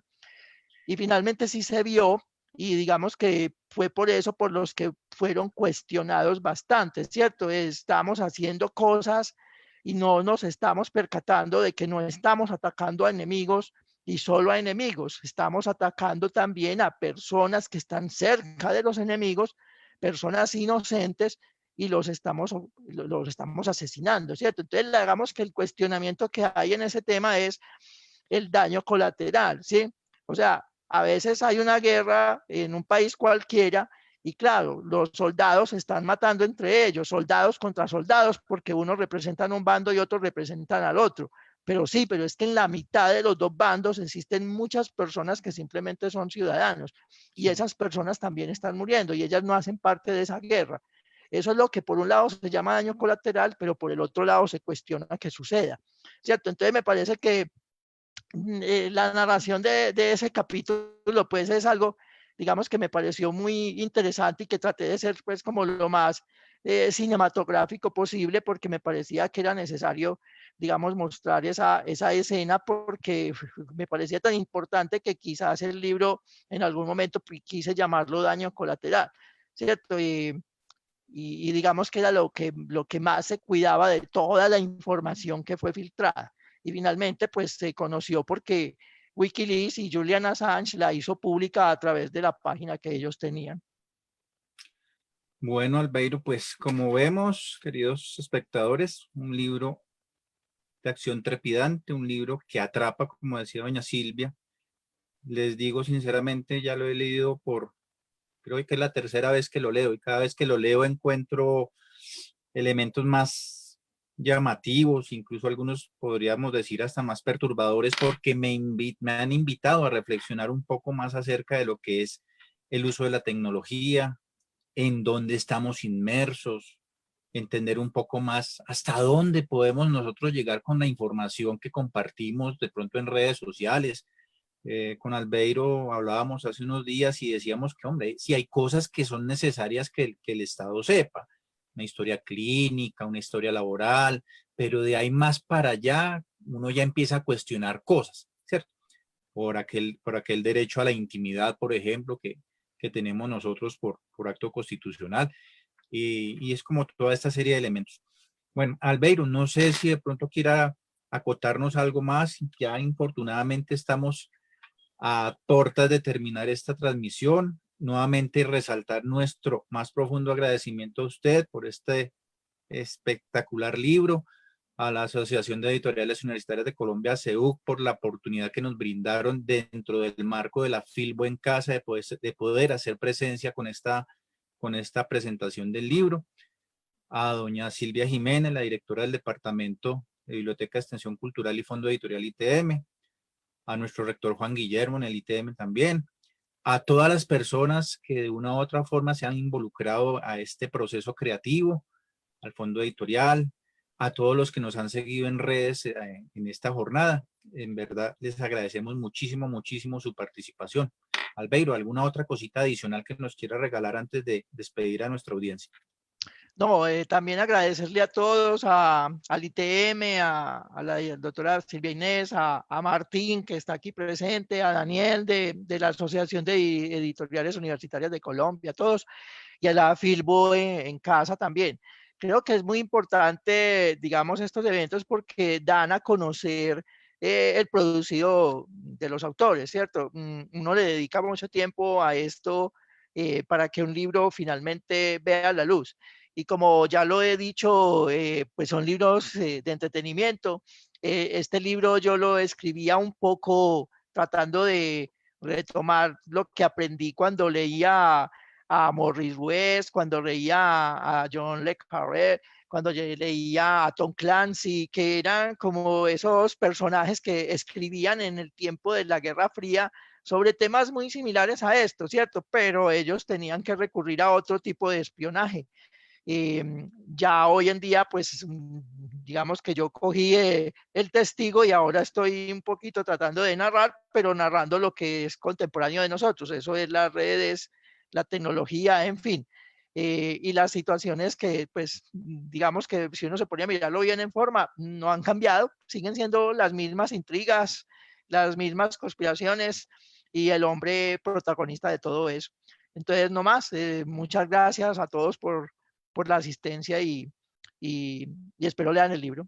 Y finalmente sí se vio y digamos que fue por eso por los que fueron cuestionados bastante, ¿cierto? Estamos haciendo cosas y no nos estamos percatando de que no estamos atacando a enemigos y solo a enemigos, estamos atacando también a personas que están cerca de los enemigos, personas inocentes y los estamos asesinando, ¿cierto? Entonces, hagamos que el cuestionamiento que hay en ese tema es el daño colateral, ¿sí? O sea, a veces hay una guerra en un país cualquiera y claro, los soldados se están matando entre ellos, soldados contra soldados, porque unos representan un bando y otros representan al otro. Pero sí, pero es que en la mitad de los dos bandos existen muchas personas que simplemente son ciudadanos y esas personas también están muriendo y ellas no hacen parte de esa guerra. Eso es lo que por un lado se llama daño colateral, pero por el otro lado se cuestiona que suceda, ¿cierto? Entonces me parece que la narración de ese capítulo pues es algo, digamos, que me pareció muy interesante y que traté de ser pues como lo más cinematográfico posible porque me parecía que era necesario, digamos, mostrar esa escena porque me parecía tan importante que quizás el libro en algún momento quise llamarlo daño colateral, ¿cierto? y digamos que era lo que más se cuidaba de toda la información que fue filtrada. Y finalmente pues se conoció porque Wikileaks y Julian Assange la hizo pública a través de la página que ellos tenían. Bueno, Albeiro, pues como vemos, queridos espectadores, un libro de acción trepidante, un libro que atrapa, como decía doña Silvia. Les digo sinceramente, ya lo he leído creo que es la tercera vez que lo leo, y cada vez que lo leo encuentro elementos más llamativos, incluso algunos podríamos decir hasta más perturbadores, porque me han invitado a reflexionar un poco más acerca de lo que es el uso de la tecnología, en dónde estamos inmersos, entender un poco más hasta dónde podemos nosotros llegar con la información que compartimos de pronto en redes sociales. Con Albeiro hablábamos hace unos días y decíamos que, hombre, si hay cosas que son necesarias que el Estado sepa, una historia clínica, una historia laboral, pero de ahí más para allá uno ya empieza a cuestionar cosas, ¿cierto? Por aquel derecho a la intimidad, por ejemplo, que tenemos nosotros por acto constitucional, y es como toda esta serie de elementos. Bueno, Albeiro, no sé si de pronto quiera acotarnos algo más. Ya infortunadamente estamos a portas de terminar esta transmisión. Nuevamente resaltar nuestro más profundo agradecimiento a usted por este espectacular libro, a la Asociación de Editoriales Universitarias de Colombia, ASEUC, por la oportunidad que nos brindaron dentro del marco de la Filbo en Casa de poder hacer presencia con esta presentación del libro. A doña Silvia Jiménez, la directora del Departamento de Biblioteca, Extensión Cultural y Fondo Editorial ITM, a nuestro rector Juan Guillermo en el ITM también, a todas las personas que de una u otra forma se han involucrado a este proceso creativo, al Fondo Editorial, a todos los que nos han seguido en redes en esta jornada. En verdad les agradecemos muchísimo, muchísimo su participación. Albeiro, ¿alguna otra cosita adicional que nos quiera regalar antes de despedir a nuestra audiencia? No, también agradecerle a todos, al ITM, a la doctora Silvia Inés, a Martín, que está aquí presente, a Daniel de la Asociación de Editoriales Universitarias de Colombia, a todos, y a la Filbo en casa también. Creo que es muy importante, digamos, estos eventos porque dan a conocer el producido de los autores, ¿cierto? Uno le dedica mucho tiempo a esto para que un libro finalmente vea la luz. Y como ya lo he dicho, pues son libros de entretenimiento. Este libro yo lo escribía un poco tratando de retomar lo que aprendí cuando leía a Morris West, cuando leía a John le Carré, cuando leía a Tom Clancy, que eran como esos personajes que escribían en el tiempo de la Guerra Fría sobre temas muy similares a esto, ¿cierto? Pero ellos tenían que recurrir a otro tipo de espionaje. Ya hoy en día, pues, digamos que yo cogí el testigo y ahora estoy un poquito tratando de narrar, pero narrando lo que es contemporáneo de nosotros. Eso es las redes, la tecnología, en fin. Y las situaciones que, pues, digamos que si uno se pone a mirarlo bien en forma, no han cambiado, siguen siendo las mismas intrigas, las mismas conspiraciones y el hombre protagonista de todo eso. Entonces, no más, muchas gracias a todos por la asistencia y espero lean el libro.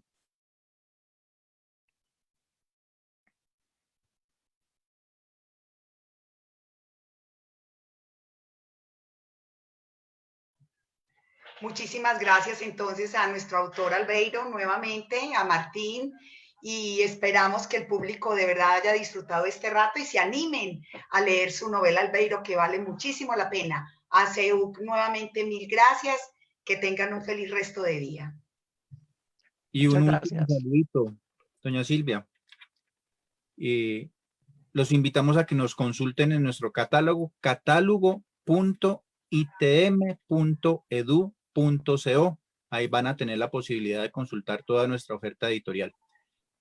Muchísimas gracias entonces a nuestro autor Albeiro, nuevamente a Martín, y esperamos que el público de verdad haya disfrutado este rato y se animen a leer su novela Albeiro, que vale muchísimo la pena. A ASEUC nuevamente mil gracias, que tengan un feliz resto de día. Y Muchas un último gracias. saludito, doña Silvia. Los invitamos a que nos consulten en nuestro catálogo, catálogo.itm.edu.co. Ahí van a tener la posibilidad de consultar toda nuestra oferta editorial.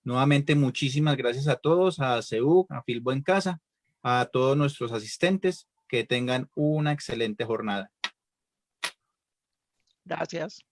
Nuevamente, muchísimas gracias a todos, a CEU, a Filbo en Casa, a todos nuestros asistentes. Que tengan una excelente jornada. Gracias.